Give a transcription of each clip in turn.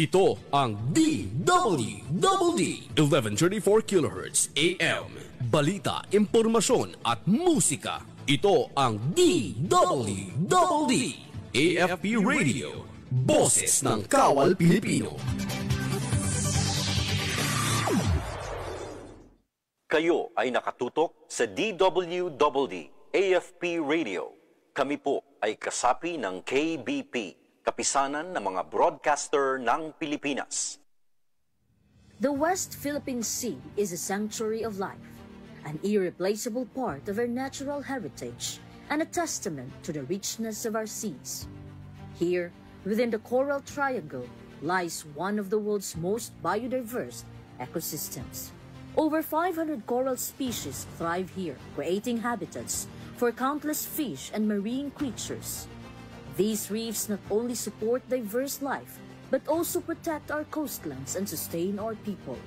Ito ang DWDD 1134 kHz AM. Balita, impormasyon at musika. Ito ang DWDD AFP Radio. Boses ng Kawal Pilipino. Kayo ay nakatutok sa DWDD AFP Radio. Kami po ay kasapi ng KBP, kapisanan ng mga broadcaster ng Pilipinas. The West Philippine Sea is a sanctuary of life, an irreplaceable part of our natural heritage, and a testament to the richness of our seas. Here, within the Coral Triangle, lies one of the world's most biodiverse ecosystems. Over 500 coral species thrive here, creating habitats for countless fish and marine creatures. These reefs not only support diverse life, but also protect our coastlines and sustain our people.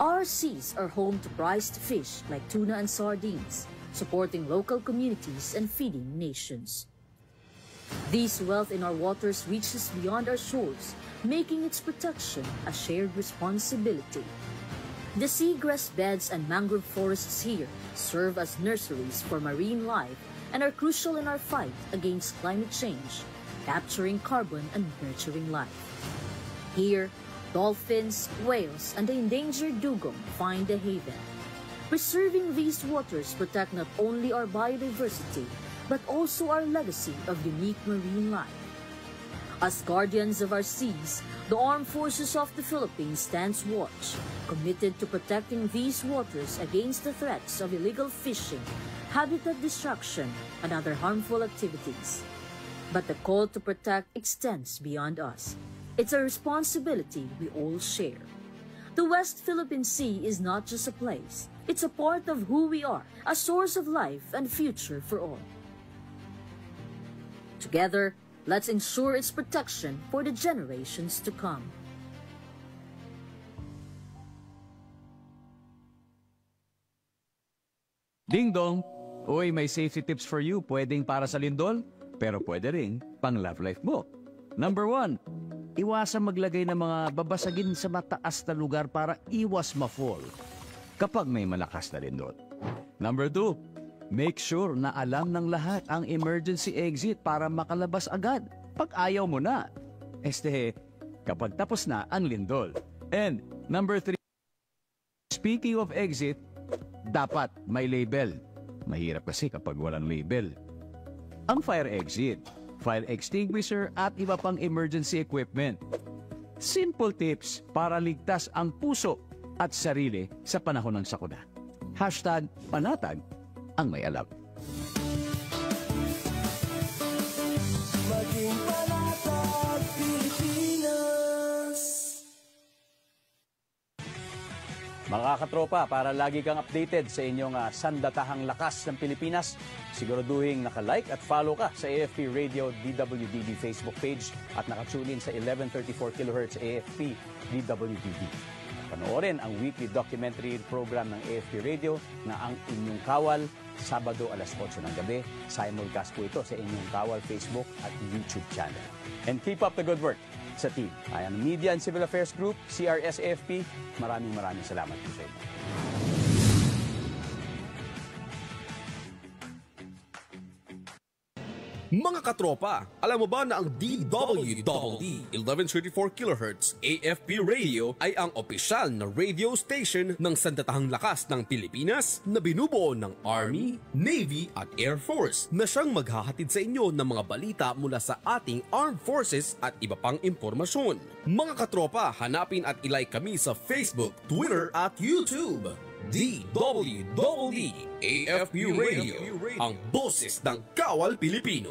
Our seas are home to prized fish like tuna and sardines, supporting local communities and feeding nations. This wealth in our waters reaches beyond our shores, making its protection a shared responsibility. The seagrass beds and mangrove forests here serve as nurseries for marine life and are crucial in our fight against climate change, capturing carbon and nurturing life. Here, dolphins, whales, and the endangered dugong find a haven. Preserving these waters protect not only our biodiversity, but also our legacy of unique marine life. As guardians of our seas, the Armed Forces of the Philippines stands watch, committed to protecting these waters against the threats of illegal fishing, habitat destruction, and other harmful activities. But the call to protect extends beyond us. It's a responsibility we all share. The West Philippine Sea is not just a place. It's a part of who we are, a source of life and future for all. Together, let's ensure its protection for the generations to come. Ding dong! Uy, may safety tips for you. Pwedeng para sa lindol, pero pwede rin pang love life mo. Number 1, iwasan maglagay ng mga babasagin sa mataas na lugar para iwas ma-fall kapag may malakas na lindol. Number 2, make sure na alam ng lahat ang emergency exit para makalabas agad pag ayaw mo na. Kapag tapos na ang lindol. And number 3, speaking of exit, dapat may label. Mahirap kasi kapag walang label. Ang fire exit, fire extinguisher at iba pang emergency equipment. Simple tips para ligtas ang puso at sarili sa panahon ng sakuna. #panatag ang may alam. Maging panatag Pilipinas. Mga katropa, para lagi kang updated sa inyong sandatahang lakas ng Pilipinas, siguraduhin naka-like at follow ka sa AFP Radio DWDD Facebook page at nakatune in sa 1134 kHz AFP DWDD. Panoorin ang weekly documentary program ng AFP Radio na Ang Inyong Kawal, Sabado alas 8 ng gabi. Simulcast po ito sa Inyong Kawal Facebook at YouTube channel. And keep up the good work sa team. Ang Media and Civil Affairs Group, CRS-AFP, maraming salamat po sa inyo. Mga katropa, alam mo ba na ang DWDD 1134 kHz AFP Radio ay ang opisyal na radio station ng sandatahang lakas ng Pilipinas na binubuo ng Army, Navy at Air Force na siyang maghahatid sa inyo ng mga balita mula sa ating Armed Forces at iba pang impormasyon. Mga katropa, hanapin at ilike kami sa Facebook, Twitter at YouTube. DWDD AFP Radio, ang boses ng Kawal Pilipino.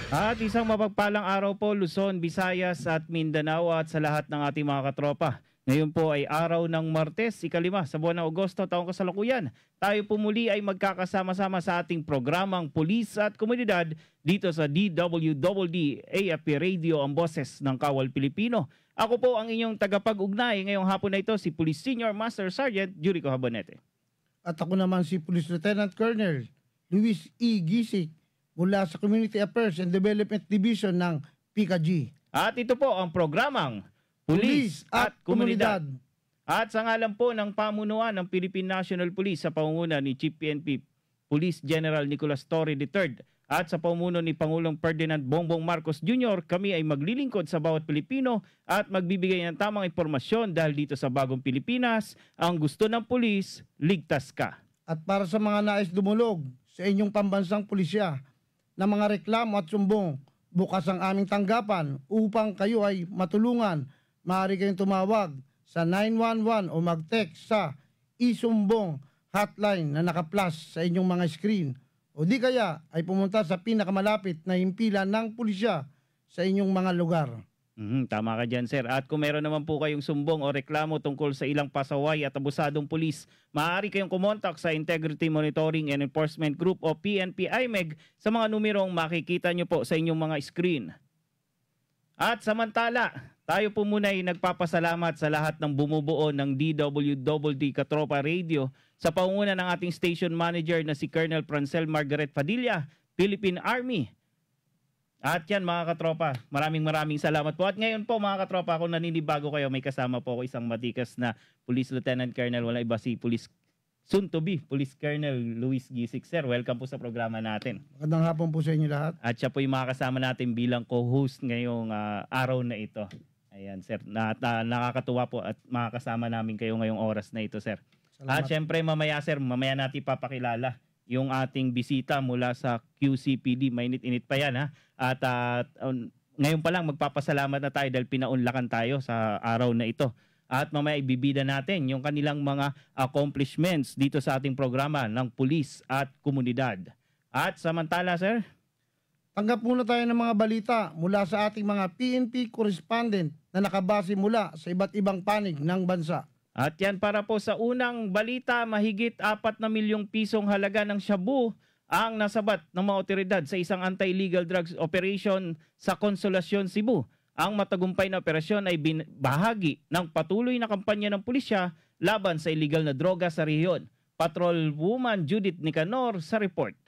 At isang mapagpalang araw po Luzon, Visayas at Mindanao at sa lahat ng ating mga katropa. Ngayon po ay araw ng Martes, 5 sa buwan ng Agosto, taong kasalukuyan. Tayo po muli ay magkakasama-sama sa ating programang Pulis at Komunidad dito sa DWDD AFP Radio, ang boses ng Kawal Pilipino. Ako po ang inyong tagapag-ugnay ngayong hapon na ito, si Police Senior Master Sergeant Jurico Habonete. At ako naman si Police Lieutenant Colonel Luis E. Gisik mula sa Community Affairs and Development Division ng PICAG. At ito po ang programang Pulis at Komunidad. At sa ngalan po ng pamunuan ng Philippine National Police sa pangunguna ni Chief PNP Police General Nicolas Torre III at sa pamuno ni Pangulong Ferdinand Bongbong Marcos Jr., kami ay maglilingkod sa bawat Pilipino at magbibigay ng tamang impormasyon dahil dito sa Bagong Pilipinas, ang gusto ng pulis, ligtas ka. At para sa mga nais dumulog sa inyong pambansang pulisya na mga reklamo at sumbong, bukas ang aming tanggapan upang kayo ay matulungan. Maaari kayong tumawag sa 911 o mag-text sa isumbong hotline na naka-flash sa inyong mga screen. O di kaya ay pumunta sa pinakamalapit na himpilan ng pulisya sa inyong mga lugar. Tama ka dyan, sir. At kung meron naman po kayong sumbong o reklamo tungkol sa ilang pasaway at abusadong pulis, maaari kayong kumontak sa Integrity Monitoring and Enforcement Group o PNP-IMEG sa mga numerong makikita nyo po sa inyong mga screen. At samantala, tayo po muna ay nagpapasalamat sa lahat ng bumubuo ng DWDD Katropa Radio sa pangunguna ng ating station manager na si Colonel Francel Margaret Padilla, Philippine Army. At yan mga katropa, maraming salamat po. At ngayon po mga katropa, kung naninibago kayo, may kasama po ako isang matikas na Police Lieutenant Colonel, wala iba si Police soon to be Police Colonel Luis Gisik. Sir, welcome po sa programa natin. Magandang hapon po sa inyo lahat. At siya po yung makakasama natin bilang co-host ngayong araw na ito. Ayan sir, nakakatuwa po at makakasama namin kayo ngayong oras na ito sir. Salamat. At syempre mamaya sir, mamaya natin papakilala yung ating bisita mula sa QCPD. Mainit-init pa yan ha. At ngayon pa lang magpapasalamat na tayo dahil pinaunlakan tayo sa araw na ito. At mamaya ibibida natin yung kanilang mga accomplishments dito sa ating programa ng pulis at komunidad. At samantala sir, tanggap muna tayo ng mga balita mula sa ating mga PNP correspondent na nakabase mula sa iba't ibang panig ng bansa. At yan para po sa unang balita, mahigit 4 na milyong pisong halaga ng shabu ang nasabat ng mga otoridad sa isang anti-illegal drugs operation sa Consolacion, Cebu. Ang matagumpay na operasyon ay bahagi ng patuloy na kampanya ng pulisya laban sa illegal na droga sa rehiyon. Patrolwoman Judith Nicanor sa report.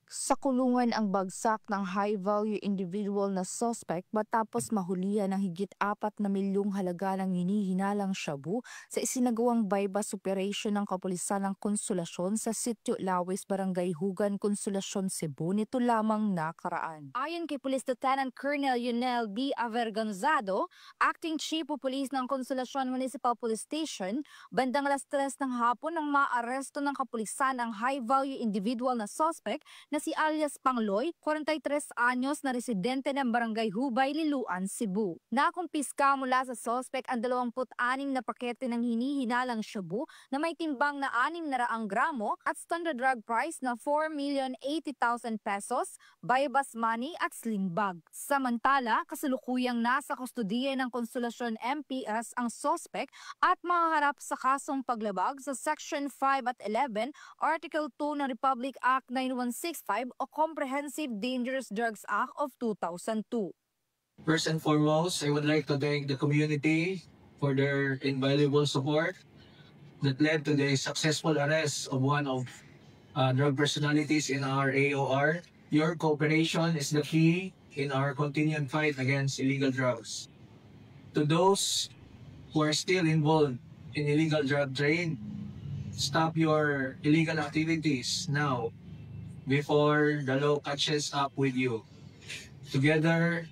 Sa kulungan ang bagsak ng high-value individual na suspect matapos mahulihan ng higit 4 na milyong halaga ng hinihinalang shabu sa isinagawang bypass operation ng kapulisan ng Konsolasyon sa Sitio Lawis, Barangay Hugan, Konsolasyon, Cebu nito lamang nakaraan. Ayon kay Police Lieutenant Colonel Yunel B. Avergonzado, Acting Chief of Police ng Konsolasyon Municipal Police Station, bandang alas 3 ng hapon nang maaresto ng kapulisan ang high-value individual na suspect na si alias Pangloy, 43 anyos na residente ng Barangay Hubay, Liloan, Cebu. Nakumpiska mula sa suspect ang 26 na pakete ng hinihinalang shabu na may timbang na 600 gramo at standard drug price na 4,080,000 pesos, bypass money at sling bag. Samantala, kasalukuyang nasa kustudiya ng Konsolasyon MPS ang suspect at mahaharap sa kasong paglabag sa Section 5 at 11, Article 2 ng Republic Act 9165 o Comprehensive Dangerous Drugs Act of 2002. First and foremost, I would like to thank the community for their invaluable support that led to the successful arrest of one of drug personalities in our AOR. Your cooperation is the key in our continued fight against illegal drugs. To those who are still involved in illegal drug trade, stop your illegal activities now before the law catches up with you. Together,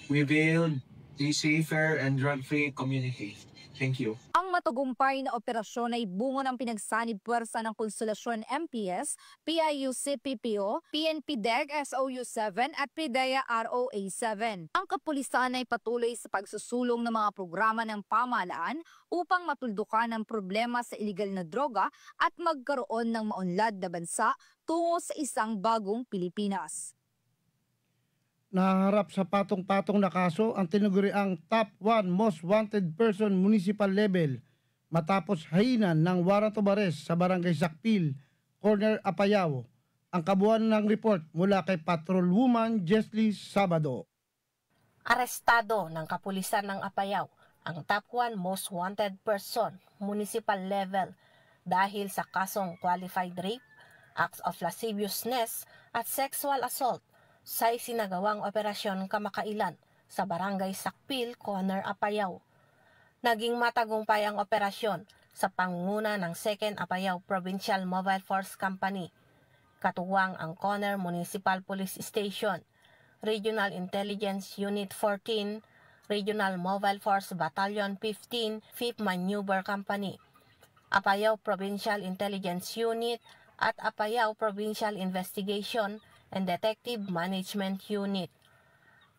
we build a safer and drug-free community. Thank you. Ang matagumpay na operasyon ay bunga ng pinagsanib puwersa ng Konsolasyon MPS, PIUC-PPO, PNP-DEG SOU-7 at PIDEA ROA-7. Ang kapulisan ay patuloy sa pagsusulong ng mga programa ng pamahalaan upang matuldukan ang problema sa iligal na droga at magkaroon ng maunlad na bansa tungo sa isang bagong Pilipinas. Naharap sa patong-patong na kaso ang tinaguriang top 1 most wanted person municipal level matapos hainan ng warrant of arrest sa Barangay Sakpil, Corner Apayao. Ang kabuuan ng report mula kay Patrolwoman Jesly Sabado. Arestado ng kapulisan ng Apayao ang top 1 most wanted person, municipal level, dahil sa kasong qualified rape, acts of lasciviousness at sexual assault sa isinagawang operasyon kamakailan sa Barangay Sakpil, Conner, Apayao. Naging matagumpay ang operasyon sa pangunguna ng 2nd Apayao Provincial Mobile Force Company, katuwang ang Conner Municipal Police Station, Regional Intelligence Unit 14, Regional Mobile Force Battalion 15, 5th Maneuver Company, Apayao Provincial Intelligence Unit at Apayao Provincial Investigation and Detective Management Unit.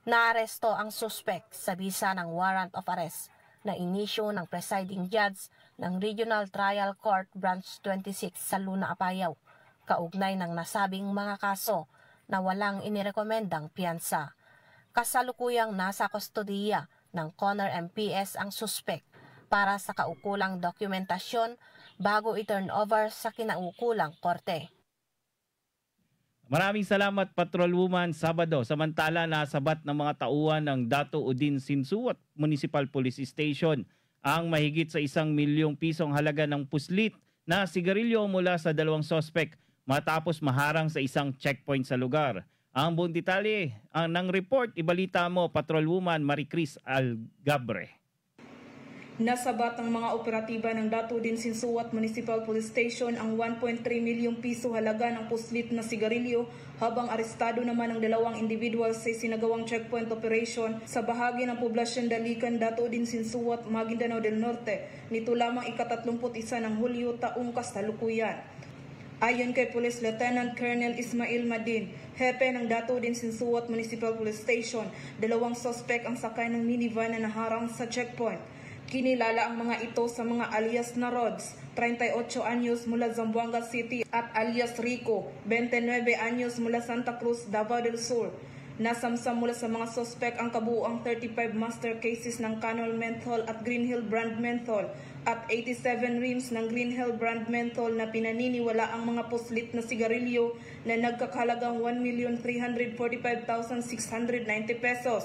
Naaresto ang suspect sa bisa ng warrant of arrest na inisyu ng presiding judge ng Regional Trial Court Branch 26 sa Luna, Apayao, kaugnay ng nasabing mga kaso na walang inirekomendang piyansa. Kasalukuyang nasa kustodiya ng Conner MPS ang suspect para sa kaukulang dokumentasyon bago i-turn over sa kinaukulang korte. Maraming salamat, Patrolwoman Sabado. Samantala, nasabat ng mga tauhan ng Dato Udin Sinsuat Municipal Police Station ang mahigit sa 1 milyong pisong halaga ng puslit na sigarilyo mula sa 2 sospek matapos maharang sa isang checkpoint sa lugar. Ang buong detalye ng report, ibalita mo, Patrolwoman Maricris Algabre. Nasabat ng mga operatiba ng Dato Udin Sinsuat Municipal Police Station ang 1.3 milyong piso halaga ng puslit na sigarilyo habang arestado naman ang 2 individual sa sinagawang checkpoint operation sa bahagi ng poblasyon Dalikan, Dato Udin Sinsuat, Maguindanao del Norte nito lamang ika-31 ng Hulyo taong kasalukuyan. Ayon kay Police Lieutenant Colonel Ismail Madin, hepe ng Dato Udin Sinsuat Municipal Police Station, 2 sospek ang sakay ng minivan na naharang sa checkpoint. Kinilala ang mga ito sa mga alias na Rods, 38 anyos mula Zamboanga City at alias Rico, 29 anyos mula Santa Cruz, Davao del Sur. Nasamsam mula sa mga sospek ang kabuuang 35 master cases ng Canol Menthol at Green Hill Brand Menthol at 87 reams ng Green Hill Brand Menthol na pinaniniwala ang mga puslit na sigarilyo na nagkakahalagang 1,345,690 pesos.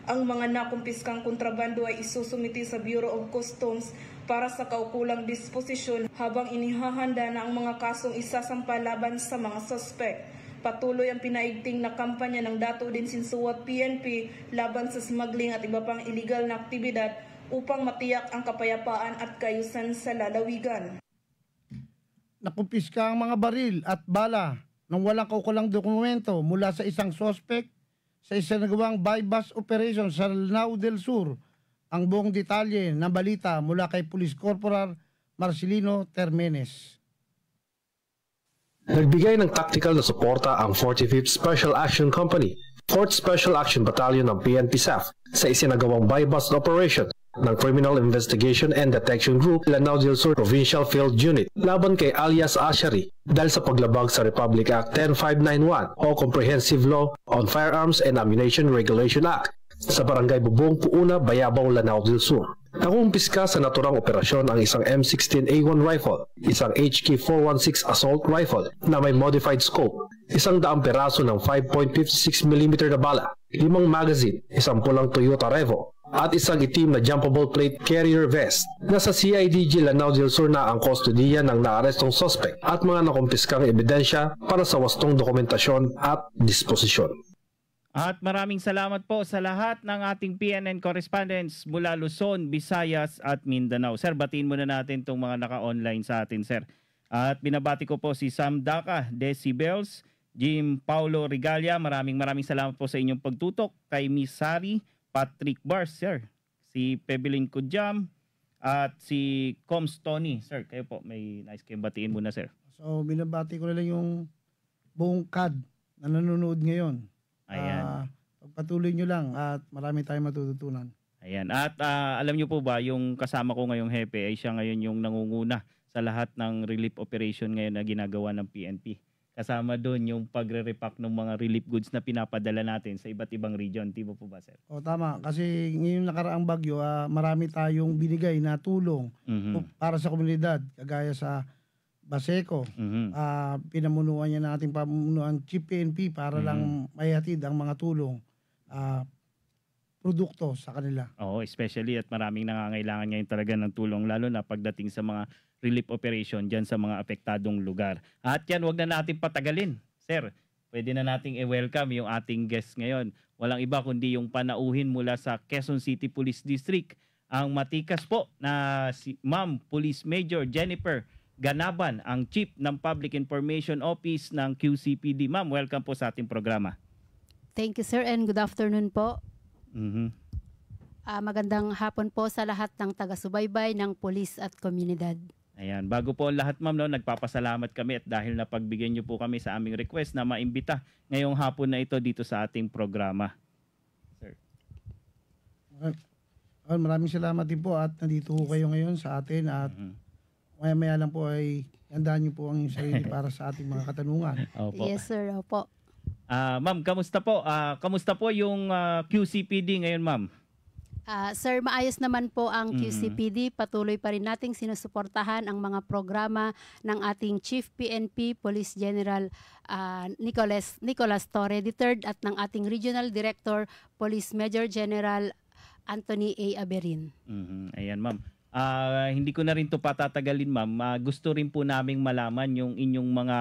Ang mga nakumpiskang kontrabando ay isusumiti sa Bureau of Customs para sa kaukulang disposisyon habang inihahanda na ang mga kasong isasampa laban sa mga sospek. Patuloy ang pinaigting na kampanya ng Dato Udin Sinsuat PNP laban sa smuggling at iba pang illegal na aktibidad upang matiyak ang kapayapaan at kaayusan sa lalawigan. Nakumpiska ang mga baril at bala ng walang kaukulang dokumento mula sa isang sospek sa isinagawang bypass operation sa Lanao del Sur. Ang buong detalye ng balita mula kay Police Corporal Marcelino Termenes. Nagbigay ng tactical na suporta ang 45th Special Action Company, 4th Special Action Battalion ng PNP SAF sa isinagawang bypass operation ng Criminal Investigation and Detection Group Lanao del Sur Provincial Field Unit laban kay alias Ashari dahil sa paglabag sa Republic Act 10591 o Comprehensive Law on Firearms and Ammunition Regulation Act sa Barangay Bubong, Puuna, Bayabaw, Lanao del Sur. Nakumpiska sa naturang operasyon ang isang M16A1 rifle, isang HK416 assault rifle na may modified scope, 100 peraso ng 5.56mm na bala, 5 magazine, isang pulang Toyota Revo, at isang itim na jumpable plate carrier vest. Nasa CIDG Lanao del Sur na ang kustodiya ng naarestong suspect at mga nakumpiskang ebidensya para sa wastong dokumentasyon at disposisyon. At maraming salamat po sa lahat ng ating PNN correspondents mula Luzon, Visayas at Mindanao. Sir, batiin muna natin itong mga naka-online sa atin, sir. At binabati ko po si Sam Daca, Decibels, Jim Paulo Regalia. Maraming salamat po sa inyong pagtutok. Kay Miss Sari, Patrick Bars, sir. Si Pebelin Kujam at si Coms Tony. Sir, kayo po, may nice kayong batiin muna, sir. So, binabati ko na lang yung buong CAD na nanonood ngayon. Ayan. Pagpatuloy nyo lang at marami tayong matututunan. Ayan. At alam nyo po ba, yung kasama ko ngayong hepe ay siya ngayon yung nangunguna sa lahat ng relief operation ngayon na ginagawa ng PNP. Kasama doon yung pagre-repack ng mga relief goods na pinapadala natin sa iba't ibang region. Di ba po ba, sir? O tama. Kasi ngayong nakaraang bagyo, marami tayong binigay na tulong para sa komunidad. Kagaya sa Baseco, pinamunuan niya ng ating pamunuan Chief PNP para lang mayahatid ang mga tulong. produkto sa kanila. Oo, especially at maraming nangangailangan ngayon talaga ng tulong lalo na pagdating sa mga relief operation dyan sa mga apektadong lugar. At yan, wag na natin patagalin. Sir, pwede na nating i-welcome yung ating guest ngayon. Walang iba kundi yung panauhin mula sa Quezon City Police District, ang matikas po na si Ma'am Police Major Jennifer Ganaban, ang Chief ng Public Information Office ng QCPD. Ma'am, welcome po sa ating programa. Thank you, sir, and good afternoon po. Magandang hapon po sa lahat ng taga-subaybay ng pulis at komunidad. Ayan, bago po ang lahat, ma'am, nagpapasalamat kami at dahil napagbigyan niyo po kami sa aming request na maimbita ngayong hapon na ito dito sa ating programa. Sir. Maraming salamat din po at nandito po kayo ngayon sa atin at maya-maya lang po ay handaan niyo po ang inyong sarili para sa ating mga katanungan. Opo. Yes, sir. Opo. Ma'am, kamusta po? Kamusta po yung QCPD ngayon, ma'am? Sir, maayos naman po ang QCPD. Patuloy pa rin nating sinusuportahan ang mga programa ng ating Chief PNP Police General Nicolas Torre III at ng ating Regional Director Police Major General Anthony A. Aberin. Ayan, ma'am. Hindi ko na rin ito patatagalin, ma'am. Gusto rin po naming malaman yung inyong mga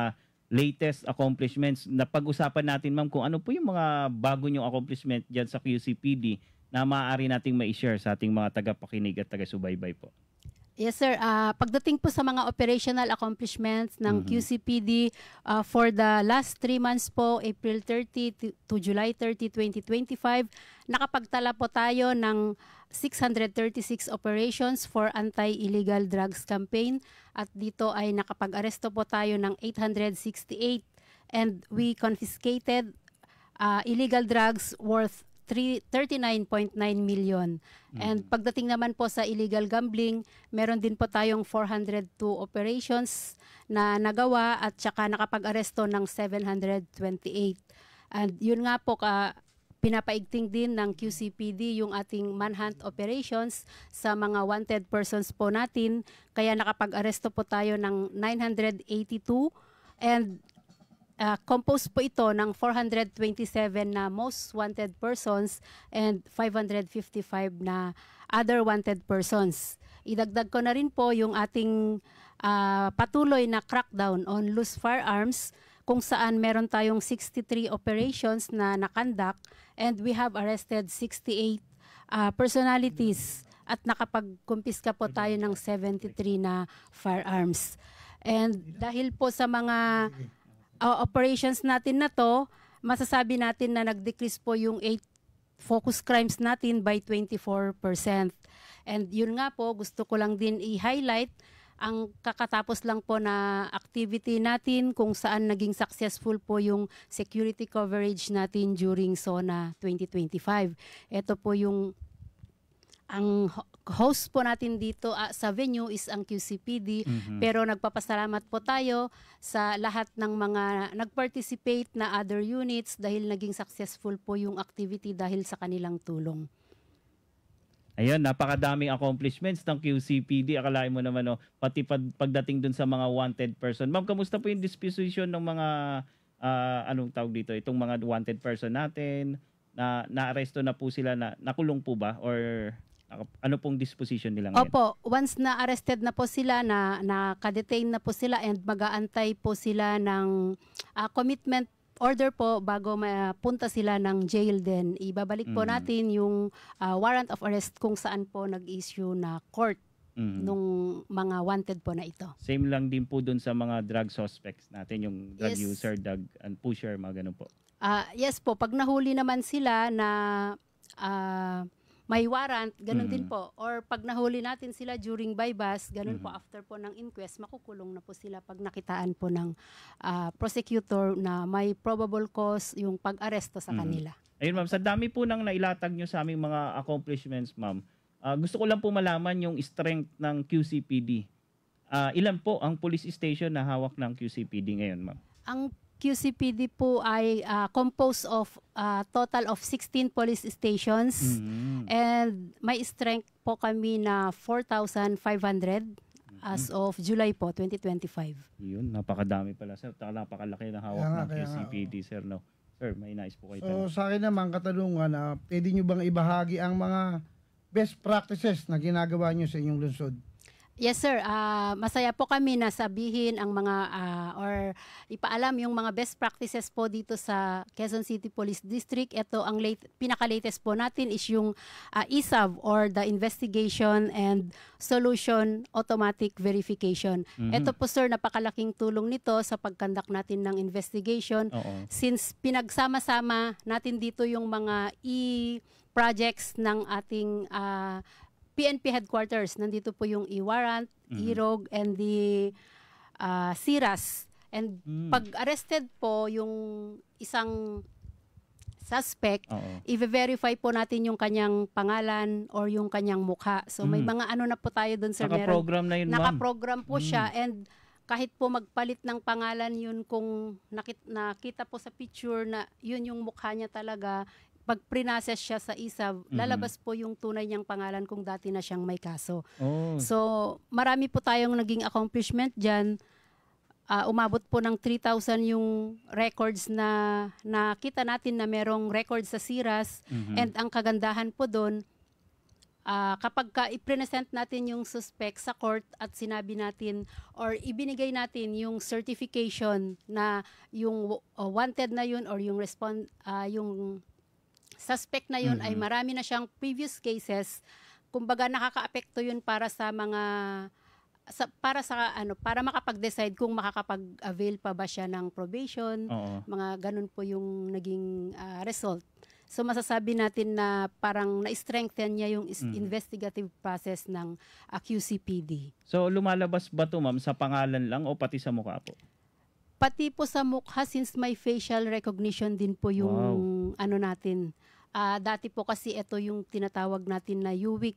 latest accomplishments. Napag-usapan natin, ma'am, kung ano po yung mga bago nyong accomplishment dyan sa QCPD na maaari nating ma-share sa ating mga tagapakinig at taga-subaybay po. Yes, sir. Pagdating po sa mga operational accomplishments ng QCPD, for the last 3 months po, April 30 to July 30, 2025, nakapagtala po tayo ng 636 operations for anti-illegal drugs campaign at dito ay nakapag-aresto po tayo ng 868 and we confiscated illegal drugs worth 39.9 million. And pagdating naman po sa illegal gambling, meron din po tayong 402 operations na nagawa at saka nakapag-aresto ng 728. And yun nga po, pinapaigting din ng QCPD yung ating manhunt operations sa mga wanted persons po natin. Kaya nakapag-aresto po tayo ng 982 and composed po ito ng 427 na most wanted persons and 555 na other wanted persons. Idagdag ko na rin po yung ating patuloy na crackdown on loose firearms kung saan meron tayong 63 operations na nakandak and we have arrested 68 personalities at nakapagkumpiska po tayo ng 73 na firearms. And dahil po sa mga operations natin na to, masasabi natin na nag-decrease po yung 8 focus crimes natin by 24%. And yun nga po, gusto ko lang din i-highlight ang kakatapos lang po na activity natin kung saan naging successful po yung security coverage natin during SONA 2025. Ito po yung ang host po natin dito sa venue is ang QCPD, pero nagpapasalamat po tayo sa lahat ng mga nag-participate na other units dahil naging successful po yung activity dahil sa kanilang tulong. Ayun, napakadaming accomplishments ng QCPD. Akalain mo naman, pati pagdating dun sa mga wanted person. Ma'am, kamusta po yung disposition ng mga, anong tawag dito, itong mga wanted person natin? Na-aresto na po sila, nakulong po ba? Or ano pong disposition nila ngayon? Opo, once na arrested na po sila, naka-detain na po sila and mag-aantay po sila ng commitment order po bago mapunta sila ng jail din. Ibabalik po natin yung warrant of arrest kung saan po nag-issue na court nung mga wanted po na ito. Same lang din po dun sa mga drug suspects natin, yung drug user, drug and pusher, mga ganun po. Yes po, pag nahuli naman sila na may warrant, ganun din po. Or pag nahuli natin sila during bypass, ganun po after po ng inquest, makukulong na po sila pag nakitaan po ng prosecutor na may probable cause yung pag-aresto sa kanila. Ayun, ma'am, sa dami po nang nailatag nyo sa aming mga accomplishments, ma'am, gusto ko lang po malaman yung strength ng QCPD. Ilan po ang police station na hawak ng QCPD ngayon, ma'am? Ang QCPD po ay composed of total of 16 police stations and may strength po kami na 4,500 as of July po, 2025. Yun, napakadami pala, sir. Napakalaki na hawak ng QCPD, sir, no? Sir, may nais po kayo. So sa akin naman katanungan, pwede nyo bang ibahagi ang mga best practices na ginagawa nyo sa inyong lungsod? Yes sir, masaya po kami na sabihin ang mga or ipaalam yung mga best practices po dito sa Quezon City Police District. Ito ang pinaka-latest po natin is yung ISAV or the Investigation and Solution Automatic Verification. Ito po sir, napakalaking tulong nito sa pagkandak natin ng investigation. Since pinagsama-sama natin dito yung mga projects ng ating PNP headquarters. Nandito po yung e-warrant, e-rogue, and the SIRAS. And pag arrested po yung isang suspect, i-verify po natin yung kanyang pangalan or yung kanyang mukha. So may mga ano na po tayo doon sir. Naka-program na yun, ma'am. Naka-program po siya, and kahit po magpalit ng pangalan yun, kung nakita po sa picture na yun yung mukha niya talaga, pag pre-process siya sa ISAV, lalabas po yung tunay niyang pangalan kung dati na siyang may kaso. So, marami po tayong naging accomplishment dyan. Umabot po ng 3,000 yung records na nakita natin na merong records sa SIRAS. And ang kagandahan po doon, kapag i-present natin yung suspect sa court at sinabi natin or ibinigay natin yung certification na yung wanted na yun or yung yung suspect na yun ay marami na siyang previous cases, kumbaga nakakaapekto yun para sa mga para makapag-decide kung makakapag-avail pa ba siya ng probation. Mga ganun po yung naging result. So masasabi natin na parang na-strengthen niya yung investigative process ng QCPD. So lumalabas ba to, ma'am, sa pangalan lang o pati sa mukha po? Pati po sa mukha, since may facial recognition din po yung ano natin. Dati po kasi ito yung tinatawag natin na UWIC.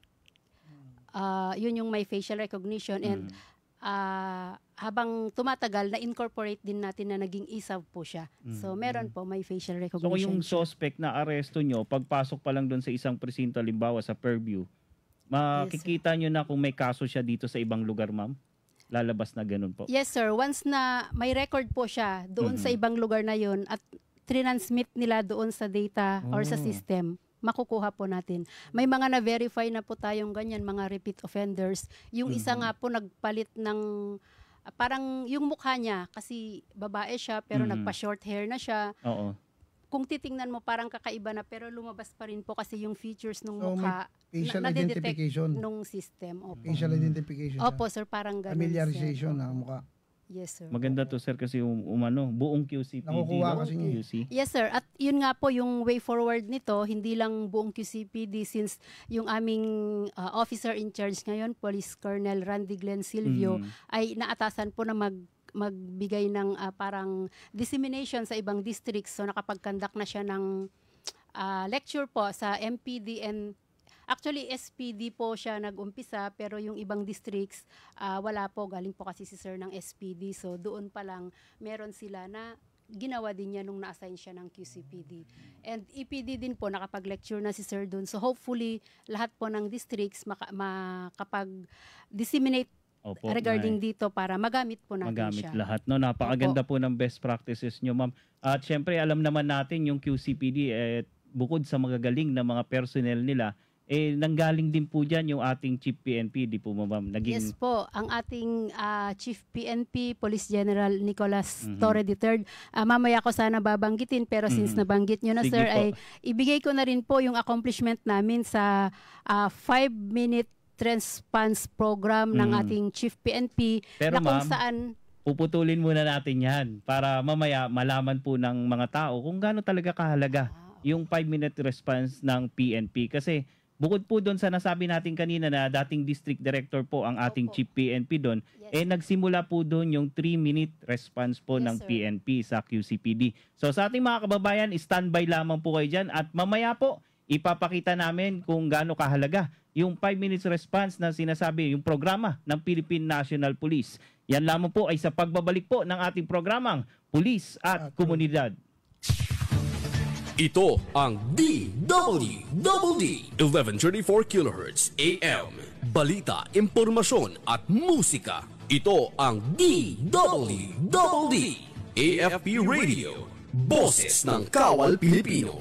Yun yung may facial recognition. And habang tumatagal, na-incorporate din natin na naging ISAV po siya. So meron po, may facial recognition. So yung suspect na aresto nyo, pagpasok pa lang doon sa isang presinto, halimbawa sa Fairview, makikita nyo na kung may kaso siya dito sa ibang lugar, ma'am? Lalabas na ganun po? Yes sir, once na may record po siya doon sa ibang lugar na yun at transmit nila doon sa data or sa system, makukuha po natin. May mga na-verify na po tayong ganyan, mga repeat offenders. Yung isa nga po nagpalit ng, parang yung mukha niya, kasi babae siya pero nagpa-short hair na siya. Kung titingnan mo parang kakaiba na pero lumabas pa rin po kasi yung features ng mukha facial identification nung system. Facial identification. Opo sir, parang ganun. Familiarization ng mukha. Yes sir. Maganda to sir kasi buong QCPD. Nakukuha kasi niya. Yes sir, at yun nga po yung way forward nito, hindi lang buong QCPD, since yung aming officer in charge ngayon, Police Colonel Randy Glenn Silvio, ay naatasan po na magbigay ng parang dissemination sa ibang districts. So nakapag-conduct na siya ng lecture po sa MPD and actually SPD po siya nag-umpisa, pero yung ibang districts wala po, galing po kasi si sir ng SPD. So doon pa lang meron sila na ginawa din niya nung na-assign siya ng QCPD. And EPD din po, nakapag-lecture na si sir doon. So hopefully lahat po ng districts makapag-disseminate regarding dito para magamit po natin siya. Lahat. No? Napakaganda po ng best practices nyo, ma'am. At syempre alam naman natin yung QCPD, bukod sa magagaling na mga personnel nila, nanggaling din po dyan yung ating Chief PNP, di po ma'am? Yes po, ang ating Chief PNP, Police General Nicolas Torre III. Mamaya ko sana babanggitin, pero since nabanggit nyo na, sige sir, po, ay ibigay ko na rin po yung accomplishment namin sa 5-minute response program ng ating Chief PNP. Pero na kung saan puputulin muna natin yan para mamaya malaman po ng mga tao kung gaano talaga kahalaga yung 5-minute response ng PNP. Kasi bukod po doon sa nasabi natin kanina na dating district director po ang ating Chief PNP doon, nagsimula po doon yung 3-minute response po ng PNP sa QCPD. So sa ating mga kababayan, standby lamang po kayo dyan at mamaya po ipapakita namin kung gaano kahalaga yung 5 minutes response na sinasabi, yung programa ng Philippine National Police. Yan lamang po ay sa pagbabalik po ng ating programang Pulis at Komunidad. Ito ang DWDD 1134 kHz AM. Balita, impormasyon at musika. Ito ang DWDD AFP Radio. Boses ng Kawal Pilipino.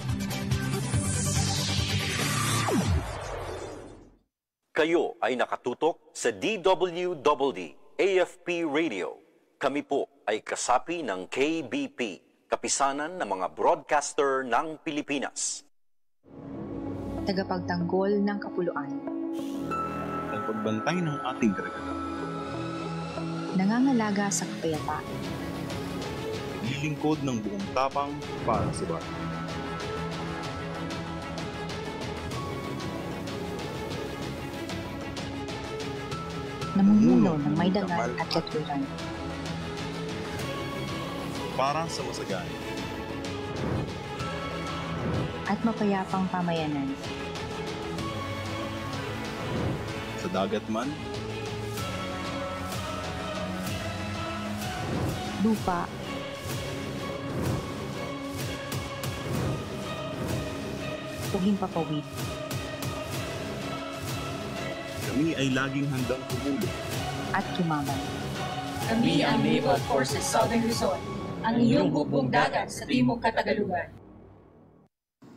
Kayo ay nakatutok sa DWDD AFP Radio. Kami po ay kasapi ng KBP, kapisanan ng mga broadcaster ng Pilipinas. Tagapagtanggol ng kapuluan. Tagapagbantay ng ating karagatan. Nangangalaga sa kapayapaan. Lilingkod ng buong tapang para sa bayan. Namumuno ng may dangal at katwiran. Para sa masagaan. At mapayapang pamayanan. Sa dagat man, lupa, o himpapawid. kami ay laging handang tumulong at tumaman. Kami ang Naval Forces Southern Luzon, ang iyong hukbong dagat sa Timog Katagalugan.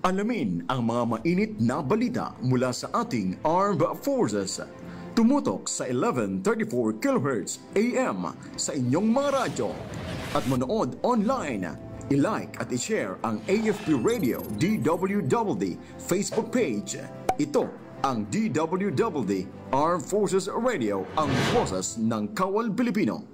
Alamin ang mga mainit na balita mula sa ating Armed Forces. Tumutok sa 1134 kHz AM sa inyong mga radyo at manood online. I-like at i-share ang AFP Radio DWDD Facebook page. Ito ang DWDD Armed Forces Radio, ang boses ng Kawal Pilipino.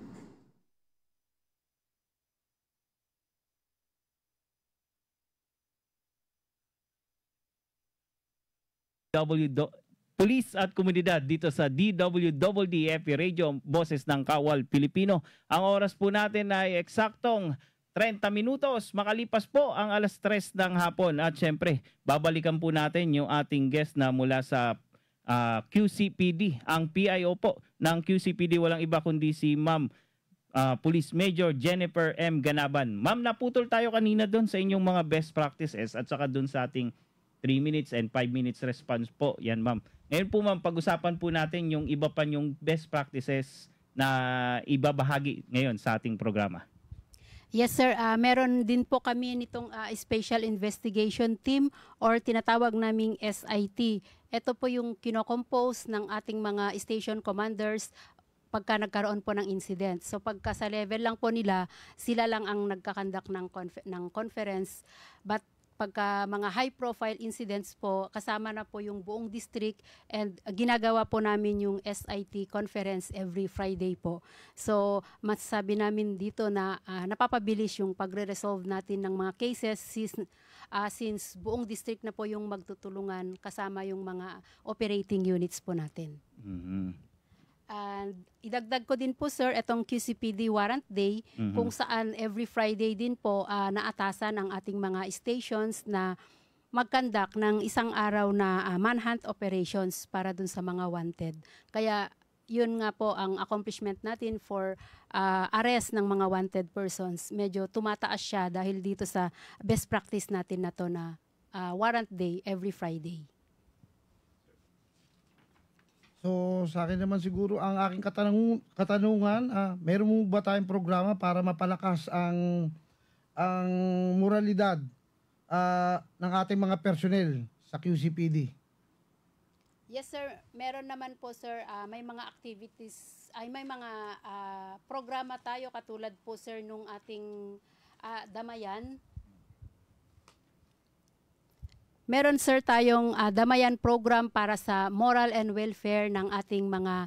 Police at komunidad dito sa DWDD Radio, boses ng Kawal Pilipino. Ang oras po natin ay eksaktong 30 minutos. Makalipas po ang alas 3 ng hapon. At syempre, babalikan po natin yung ating guest na mula sa QCPD. Ang PIO po ng QCPD, walang iba kundi si Ma'am Police Major Jennifer M. Ganaban. Ma'am, naputol tayo kanina doon sa inyong mga best practices at saka doon sa ating 3 minutes and 5 minutes response po. Yan, ma'am. Ngayon po, ma'am, pag-usapan po natin yung iba pa yung best practices na ibabahagi ngayon sa ating programa. Yes, sir. Meron din po kami nitong Special Investigation Team or tinatawag naming SIT. Ito po yung kinocompose ng ating mga station commanders pagka nagkaroon po ng incident. So pagka sa level lang po nila, sila lang ang nagkakandak ng conference. But pagka mga high-profile incidents po, kasama na po yung buong district and ginagawa po namin yung SIT conference every Friday po. So, masasabi namin dito na napapabilis yung pagre-resolve natin ng mga cases since buong district na po yung magtutulungan kasama yung mga operating units po natin. Mm-hmm. And idagdag ko din po, sir, itong QCPD Warrant Day, kung saan every Friday din po naatasan ang ating mga stations na mag-conduct ng isang araw na manhunt operations para dun sa mga wanted. Kaya yun nga po ang accomplishment natin for arrest ng mga wanted persons. Medyo tumataas siya dahil dito sa best practice natin na to na Warrant Day every Friday. So sa akin naman siguro ang aking katanungan, meron mo ba tayong programa para mapalakas ang moralidad ng ating mga personnel sa QCPD? Yes, sir. Meron naman po, sir. May mga activities, may mga programa tayo katulad po, sir, nung ating Damayan. Meron, sir, tayong Damayan program para sa moral and welfare ng ating mga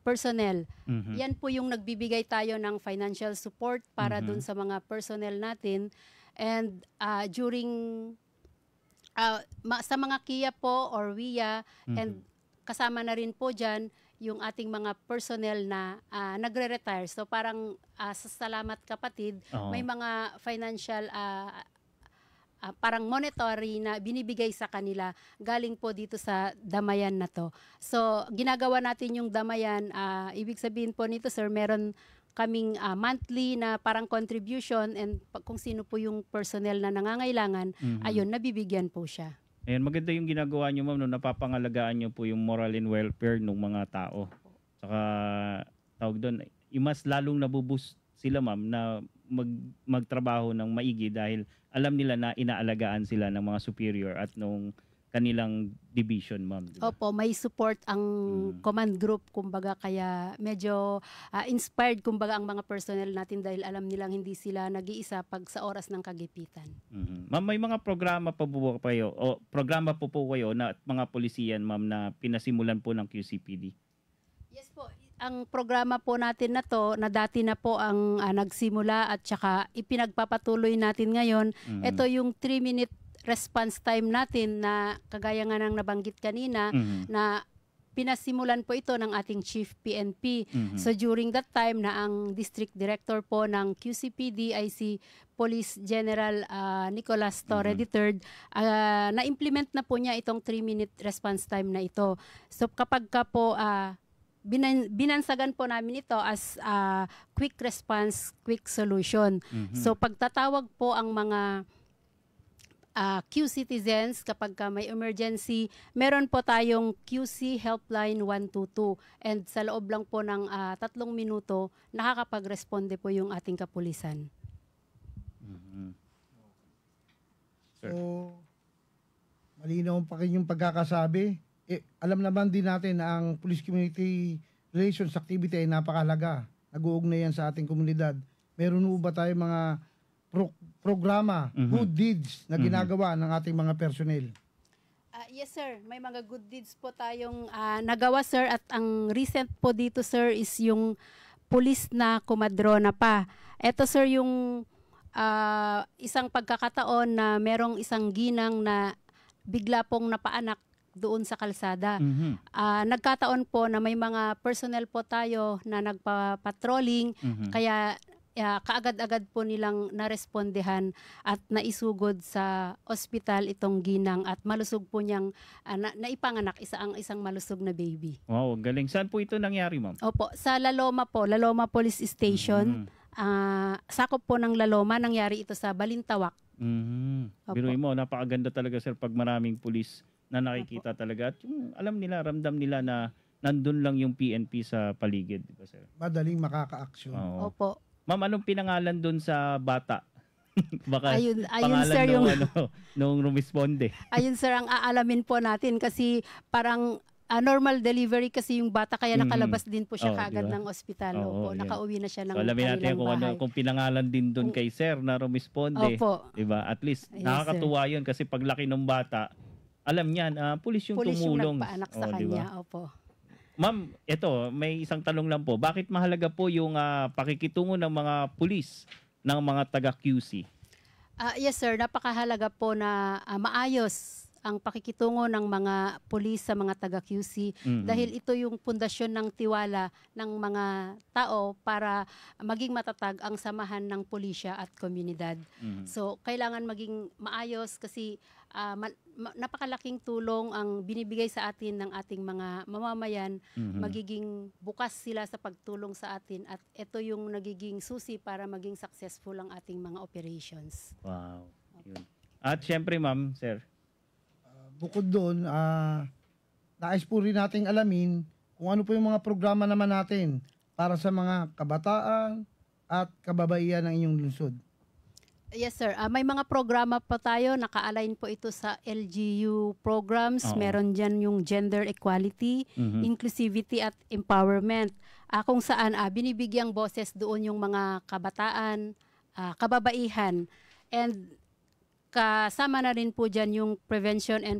personnel. Mm-hmm. Yan po yung nagbibigay tayo ng financial support para dun sa mga personnel natin. And during sa mga KIA po or WIA, and kasama na rin po dyan yung ating mga personnel na nagre-retire. So parang sa salamat kapatid, may mga financial parang monetary na binibigay sa kanila galing po dito sa Damayan na to. So, ginagawa natin yung Damayan, ibig sabihin po nito, sir, meron kaming monthly na parang contribution and kung sino po yung personnel na nangangailangan, ayun, nabibigyan po siya. Ayan, maganda yung ginagawa nyo, ma'am, no, napapangalagaan nyo po yung moral and welfare ng mga tao. Saka, tawag doon, mas lalong nabuboost sila, ma'am, na magtrabaho ng maigi dahil alam nila na inaalagaan sila ng mga superior at nung kanilang division, ma'am. Diba? Opo, may support ang command group, kumbaga, kaya medyo inspired, kumbaga, ang mga personnel natin dahil alam nilang hindi sila nag-iisa pag sa oras ng kagipitan. Ma'am, may mga programa pa po kayo o programa po kayo na mga polisiyan, ma'am, na pinasimulan po ng QCPD? Yes po. Ang programa po natin na to, na dati na po ang nagsimula at saka ipinagpapatuloy natin ngayon, ito yung 3-minute response time natin na kagaya nga ng nabanggit kanina na pinasimulan po ito ng ating Chief PNP. So during that time na ang District Director po ng QCPD ay si Police General Nicolas Torre III, na-implement na po niya itong 3-minute response time na ito. So kapag ka po binansagan po namin ito as quick response, quick solution. So pagtatawag po ang mga Q-citizens kapag may emergency, meron po tayong QC Helpline 122 and sa loob lang po ng 3 minuto, nakakapag-responde po yung ating kapulisan. So, malinaw pa yung pagkakasabi. Alam naman din natin na ang Police Community Relations activity ay napakahalaga. Nag-uugnay yan sa ating komunidad. Meron ba tayo mga programa, good deeds na ginagawa ng ating mga personnel? Yes sir, may mga good deeds po tayong nagawa sir at ang recent po dito sir is yung pulis na kumadrona pa. Ito sir yung isang pagkakataon na merong isang ginang na bigla pong napaanak doon sa kalsada. Nagkataon po na may mga personnel po tayo na nagpa-patrolling, kaya kaagad-agad po nilang narespondehan at naisugod sa ospital itong ginang at malusog po niyang naipanganak isang malusog na baby. Wow, galing. Saan po ito nangyari, ma'am? Opo, sa Laloma po, Laloma Police Station. Sakop po ng Laloma, nangyari ito sa Balintawak. Biruin mo, napakaganda talaga sir pag maraming pulis na nakikita talaga at yung alam nila, ramdam nila na nandun lang yung PNP sa paligid, di ba sir? Madaling makaka-action. Opo. Ma'am, anong pinangalan dun sa bata? Baka ayun pangalan sir, nung rumisponde. Ayun sir, ang aalamin po natin kasi parang normal delivery kasi yung bata kaya nakalabas din po siya kaagad ng ospital. Opo, nakauwi na siya ng alamin natin kung pinangalan din dun kay sir na rumisponde. Opo. Diba? At least nakakatuwa yun kasi paglaki ng bata, alam niyan, pulis yung tumulong. Pulis yung nagpaanak sa kanya. Diba? Opo. Ma'am, ito, may isang tanong lang po. Bakit mahalaga po yung pakikitungo ng mga pulis ng mga taga-QC? Yes sir, napakahalaga po na maayos ang pakikitungo ng mga pulis sa mga taga-QC dahil ito yung pundasyon ng tiwala ng mga tao para maging matatag ang samahan ng pulisya at komunidad. So, kailangan maging maayos kasi napakalaking tulong ang binibigay sa atin ng ating mga mamamayan. Magiging bukas sila sa pagtulong sa atin at ito yung nagiging susi para maging successful ang ating mga operations. Wow. Yun. At syempre ma'am, sir, bukod doon, nais po rin nating alamin kung ano po yung mga programa naman natin para sa mga kabataan at kababaihan ng inyong lungsod. Yes sir, may mga programa pa tayo, naka-align po ito sa LGU programs. Meron dyan yung gender equality, inclusivity at empowerment. Kung saan binibigyang boses doon yung mga kabataan, kababaihan, and kasama na rin po dyan yung prevention and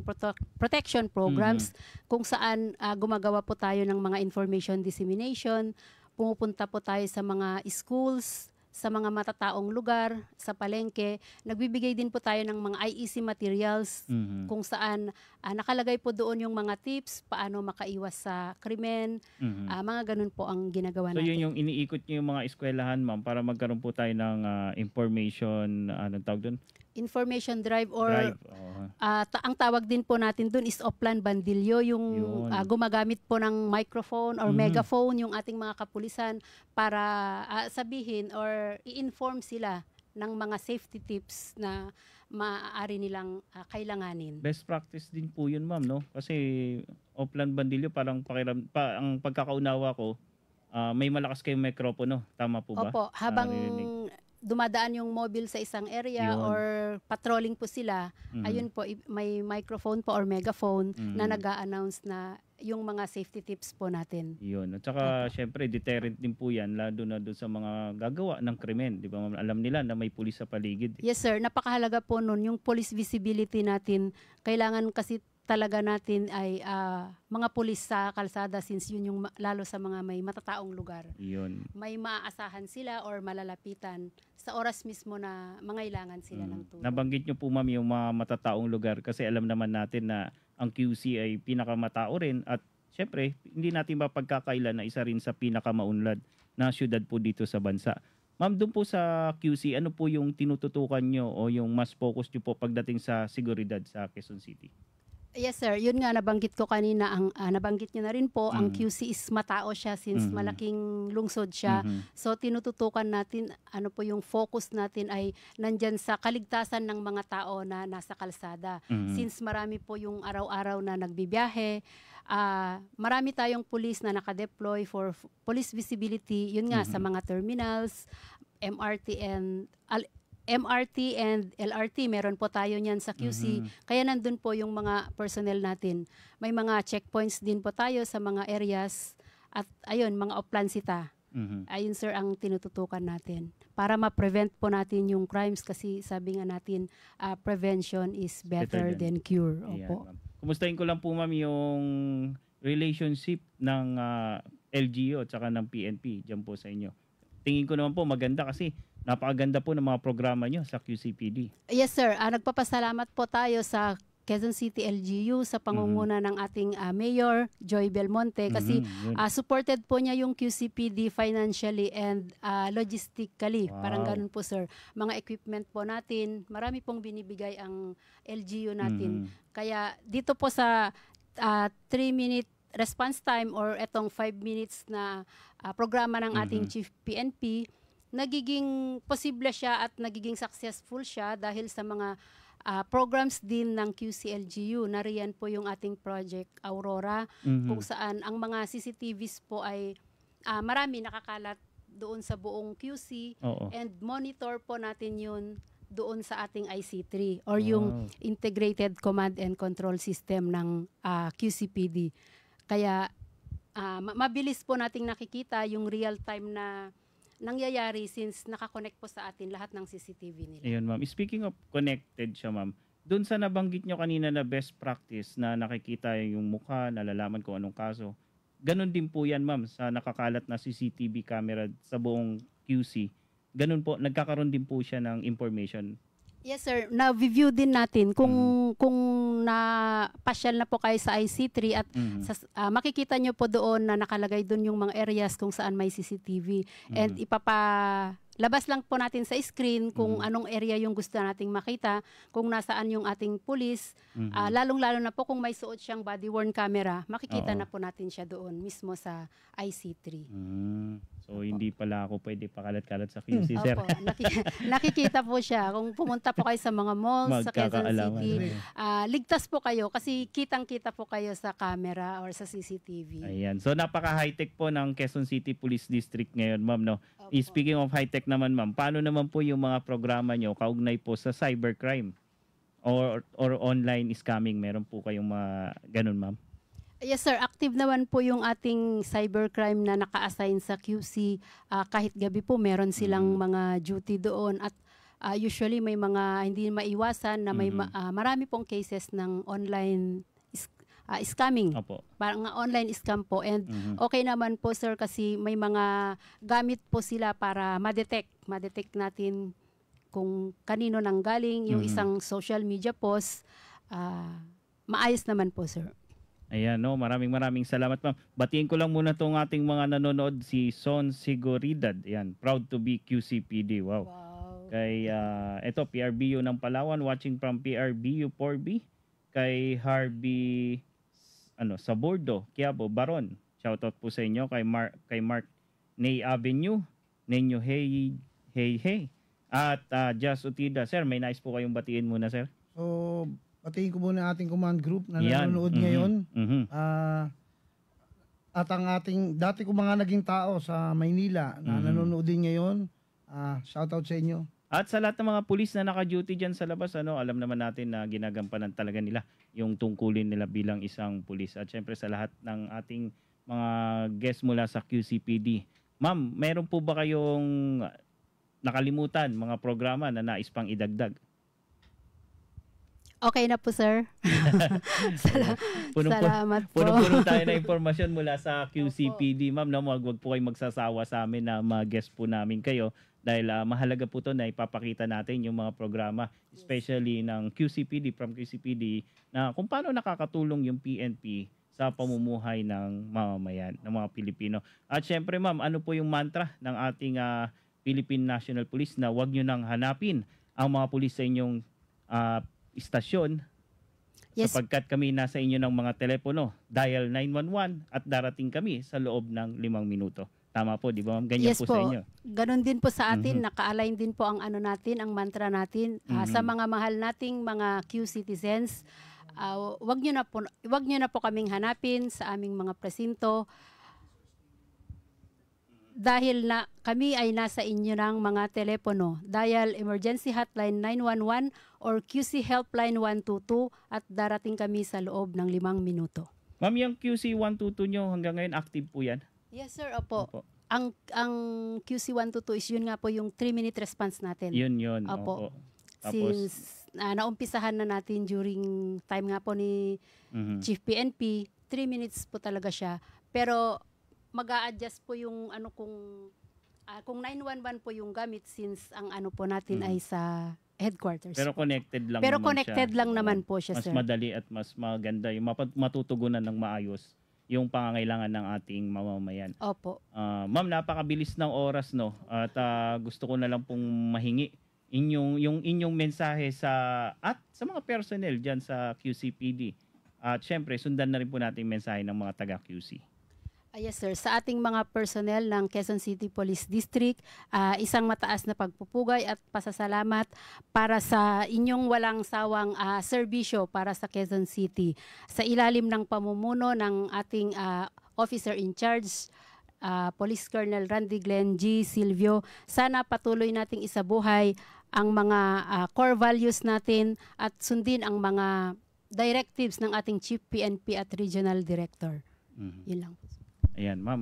protection programs kung saan gumagawa po tayo ng mga information dissemination, pumupunta po tayo sa mga schools, sa mga matataong lugar, sa palengke. Nagbibigay din po tayo ng mga IEC materials kung saan nakalagay po doon yung mga tips, paano makaiwas sa krimen, mga ganun po ang ginagawa natin. So yun yung iniikot nyo yung mga eskwelahan, ma'am, para magkaroon po tayo ng information, anong tawag doon? Information drive or ang tawag din po natin doon is Oplan Bandilyo, yung gumagamit po ng microphone or megaphone yung ating mga kapulisan para sabihin or i-inform sila ng mga safety tips na maaari nilang kailanganin. Best practice din po yun, ma'am, no? Kasi Oplan Bandilyo parang ang pagkakaunawa ko, may malakas kayong mikropono. Tama po ba? Opo, habang dumadaan yung mobile sa isang area Yun. or patrolling po sila, Mhm. ayun po, may microphone po or megaphone na Mhm. nag-a-announce na yung mga safety tips po natin. Yun. At saka, syempre, deterrent din po yan, lalo na doon sa mga gagawa ng krimen. Di ba, ma'am? Alam nila na may pulis sa paligid. Yes sir, napakahalaga po nun. Yung police visibility natin, kailangan kasi talaga natin ay mga pulis sa kalsada since yun yung lalo sa mga may matataong lugar. Yun. May maaasahan sila or malalapitan sa oras mismo na mangailangan sila ng tulong. Nabanggit nyo po, ma'am, yung mga matataong lugar kasi alam naman natin na ang QC ay pinakamatao rin at syempre, hindi natin mapagkakailan na isa rin sa pinakamaunlad na syudad po dito sa bansa. Ma'am, doon po sa QC, ano po yung tinututukan nyo o yung mas focus nyo po pagdating sa seguridad sa Quezon City? Yes sir, yun nga nabanggit ko kanina, ang nabanggit niyo na rin po, ang QC is matao siya since malaking lungsod siya. So tinututukan natin, ano po yung focus natin ay nandyan sa kaligtasan ng mga tao na nasa kalsada. Since marami po yung araw-araw na nagbibiyahe, marami tayong police na nakadeploy for police visibility, yun nga sa mga terminals, MRT and LRT, meron po tayo niyan sa QC. Kaya nandun po yung mga personnel natin. May mga checkpoints din po tayo sa mga areas at ayun, mga oplansita. Ayun sir ang tinututukan natin. Para ma-prevent po natin yung crimes kasi sabi nga natin, prevention is better than cure. Opo. Kumustahin ko lang po, ma'am, yung relationship ng LGU at saka ng PNP dyan po sa inyo. Tingin ko naman po maganda kasi napakaganda po ng mga programa nyo sa QCPD. Yes sir, nagpapasalamat po tayo sa Quezon City LGU sa pangunguna ng ating Mayor Joy Belmonte kasi supported po niya yung QCPD financially and logistically. Wow. Parang ganun po sir. Mga equipment po natin, marami pong binibigay ang LGU natin. Kaya dito po sa 3-minute response time or etong 5 minutes na programa ng ating Chief PNP, nagiging posible siya at nagiging successful siya dahil sa mga programs din ng QCLGU. Nariyan po yung ating project Aurora kung saan ang mga CCTVs po ay marami nakakalat doon sa buong QC and monitor po natin yun doon sa ating IC3 or yung Integrated Command and Control System ng QCPD. Kaya mabilis po nating nakikita yung real time na nangyayari since nakakonect po sa atin lahat ng CCTV nila. Ayun, ma'am. Speaking of connected siya, ma'am, doon sa nabanggit nyo kanina na best practice na nakikita yung mukha, nalalaman kung anong kaso, ganun din po yan, ma'am, sa nakakalat na CCTV camera sa buong QC. Ganun po, nagkakaroon din po siya ng information. Yes sir, na-review din natin kung na-pasyal na po kayo sa IC3 at makikita nyo po doon na nakalagay doon yung mga areas kung saan may CCTV and labas lang po natin sa screen kung anong area yung gusto nating makita, kung nasaan yung ating police, lalong-lalo na po kung may suot siyang body-worn camera, makikita na po natin siya doon mismo sa IC3. So, hindi pala ako pwede pakalat-kalat sa QC, sir. Opo, nakikita po siya. Kung pumunta po kayo sa mga malls sa Quezon City, ligtas po kayo kasi kitang-kita po kayo sa camera or sa CCTV. Ayan. So, napaka-high-tech po ng Quezon City Police District ngayon, ma'am, no? Speaking of high-tech naman, ma'am, paano naman po yung mga programa nyo kaugnay po sa cybercrime or online scamming? Meron po kayong mga ganun, ma'am? Yes sir, active naman po yung ating cybercrime na naka-assign sa QC. Kahit gabi po meron silang mga duty doon at usually may mga hindi maiwasan na may marami pong cases ng online scamming. Parang online scam po and okay naman po sir kasi may mga gamit po sila para ma-detect natin kung kanino nang galing yung isang social media post. Maayos naman po sir. Ayan, no, maraming salamat, ma'am. Batiin ko lang muna tong ating mga nanonood, si Son Seguridad. Ayan, proud to be QCPD. Wow. Kay ito PRBU ng Palawan, watching from PRBU 4B. Kay Harvey Sabordo, Quiabo, Baron. Shoutout po sa inyo kay Mark Ney Avenue, Nenyo Hey. At Jazz Utida. Sir, may nice po kayong batiin muna, sir. So, patiin ko muna ating command group na nanonood ngayon. At ang ating dati ko mga naging tao sa Maynila na nanonood din ngayon. Shoutout sa inyo. At sa lahat ng mga pulis na naka-duty dyan sa labas, alam naman natin na ginagampanan talaga nila yung tungkulin nila bilang isang pulis. At syempre sa lahat ng ating mga guests mula sa QCPD. Ma'am, meron po ba kayong nakalimutan mga programa na nais pang idagdag? Okay na po, sir. Salamat po. Puno-puno tayo na impormasyon mula sa QCPD. Ma'am, wag po kayo magsasawa sa amin na mag-guest po namin kayo dahil mahalaga po to na ipapakita natin yung mga programa, especially ng QCPD, from QCPD, na kung paano nakakatulong yung PNP sa pamumuhay ng mamamayan, ng mga Pilipino. At syempre, ma'am, ano po yung mantra ng ating Philippine National Police na wag nyo nang hanapin ang mga pulis sa inyong istasyon, yes, sapagkat kami nasa inyo ng mga telepono, dial 911 at darating kami sa loob ng 5 minuto. Tama po, di ba ma'am? Ganyan yes po sa inyo. Ganon din po sa atin, naka-align din po ang natin, ang mantra natin sa mga mahal nating mga Q-citizens. Wag nyo na po kaming hanapin sa aming mga presinto dahil na kami ay nasa inyo ng mga telepono. Dial emergency hotline 911 or QC helpline 122 at darating kami sa loob ng 5 minuto. Ma'am, yung QC 122 nyo hanggang ngayon active po yan? Yes sir, opo. Ang QC 122 is yun nga po yung 3-minute response natin. Yun. Opo. Tapos, since naumpisahan na natin during time nga po ni Chief PNP, 3 minutes po talaga siya. Pero mag-a-adjust po yung kung 911 po yung gamit since ang po natin ay sa headquarters. Pero connected lang Pero naman connected siya. lang naman po siya, mas sir. Mas madali at mas maganda yung matutugunan ng maayos yung pangangailangan ng ating mamamayan. Opo. Ma'am, napakabilis ng oras, no? At gusto ko na lang pong mahingi yung inyong mensahe sa mga personnel diyan sa QCPD. At syempre, sundan na rin po natin yung mensahe ng mga taga-QC. Yes sir, sa ating mga personnel ng Quezon City Police District, isang mataas na pagpupugay at pasasalamat para sa inyong walang sawang serbisyo para sa Quezon City. Sa ilalim ng pamumuno ng ating officer in charge, Police Colonel Randy Glenn G. Silvio, sana patuloy nating isabuhay ang mga core values natin at sundin ang mga directives ng ating Chief PNP at Regional Director. Yun lang po. Ayan, ma'am,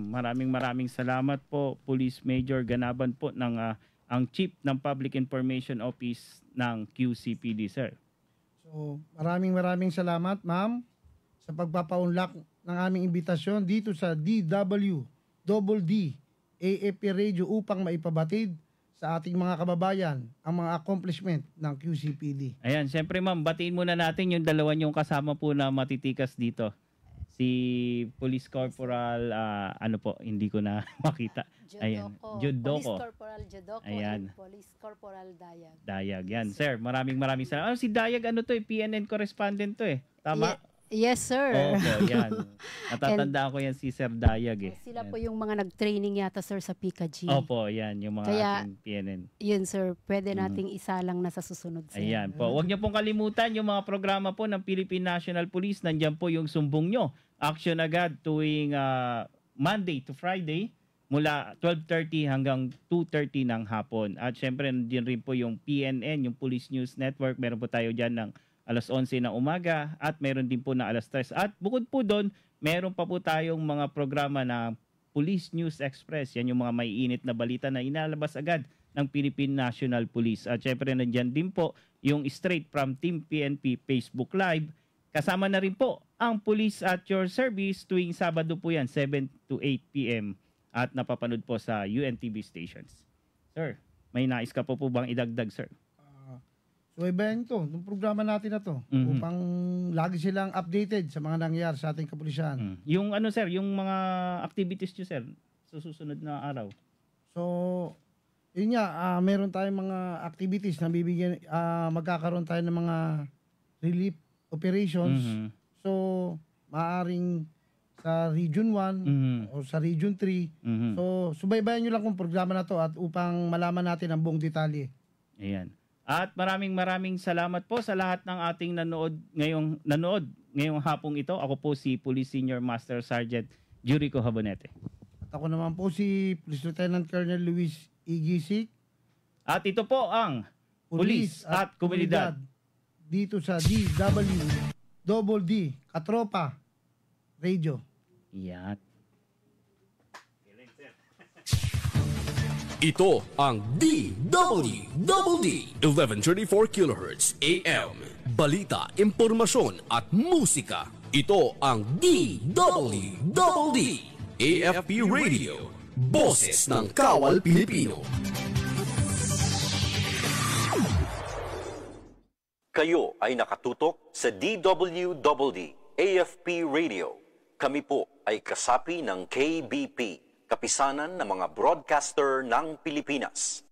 maraming salamat po, Police Major Ganaban po ng ang Chief ng Public Information Office ng QCPD, sir. So, maraming salamat, ma'am, sa pagpapaunlak ng aming imbitasyon dito sa DWDD AFP Radio upang maipabatid sa ating mga kababayan ang mga accomplishment ng QCPD. Ayan, siyempre ma'am, batiin muna natin yung dalawa niyong kasama po na matitikas dito. Si Police Corporal, hindi ko na makita. Ayan, Police Judoko. Corporal Judoko. Ayan. Police Corporal Dayag. Dayag, yan. Sir, maraming salamat. Si Dayag, PNN correspondent to eh. Tama? Yes, sir. Opo, yan. Natatandaan ko yan si Sir Dayag eh. Sila po yung mga nag-training yata, sir, sa PICA-G. Opo, yan. Yung mga ating PNN. Yun, sir. Pwede nating isa lang na sa susunod, sir. Ayan po. Huwag niyo pong kalimutan yung mga programa po ng Philippine National Police. Nandiyan po yung sumbong nyo. Action agad tuwing Monday to Friday mula 12:30 hanggang 2:30 ng hapon. At syempre, nandiyan rin po yung PNN, yung Police News Network. Meron po tayo dyan ng alas 11 ng umaga at meron din po na alas 3. At bukod po doon, meron pa po tayong mga programa na Police News Express. Yan yung mga maiinit na balita na inalabas agad ng Philippine National Police. At syempre, nandiyan din po yung Straight from Team PNP Facebook Live. Kasama na rin po ang Police at Your Service tuwing Sabado po yan, 7 to 8 p.m. At napapanood po sa UNTV stations. Sir, may nais ka po bang idagdag, sir? Subaybayan ito, yung programa natin na to, upang lagi silang updated sa mga nangyayari sa ating kapulisan. Yung sir, yung mga activities nyo, sir, sa susunod na araw? So, yun nga, meron tayong mga activities na magkakaroon tayo ng mga relief operations. So, maaring sa Region 1 o sa Region 3. So, subaybayan nyo lang kung programa na to at upang malaman natin ang buong detalye. Ayan. At maraming salamat po sa lahat ng ating nanood ngayong hapong ito. Ako po si Police Senior Master Sergeant Jurico Habonete. At ako naman po si Police Lieutenant Colonel Luis Igisik, At ito po ang Pulis at Komunidad dito sa DWDD Katropa Radio. Yan. Ito ang DWDD 1134 kHz AM. Balita, impormasyon at musika. Ito ang DWDD AFP Radio. Boses ng Kawal Pilipino. Kayo ay nakatutok sa DWDD AFP Radio. Kami po ay kasapi ng KBP, Kapisanan ng mga Broadcaster ng Pilipinas.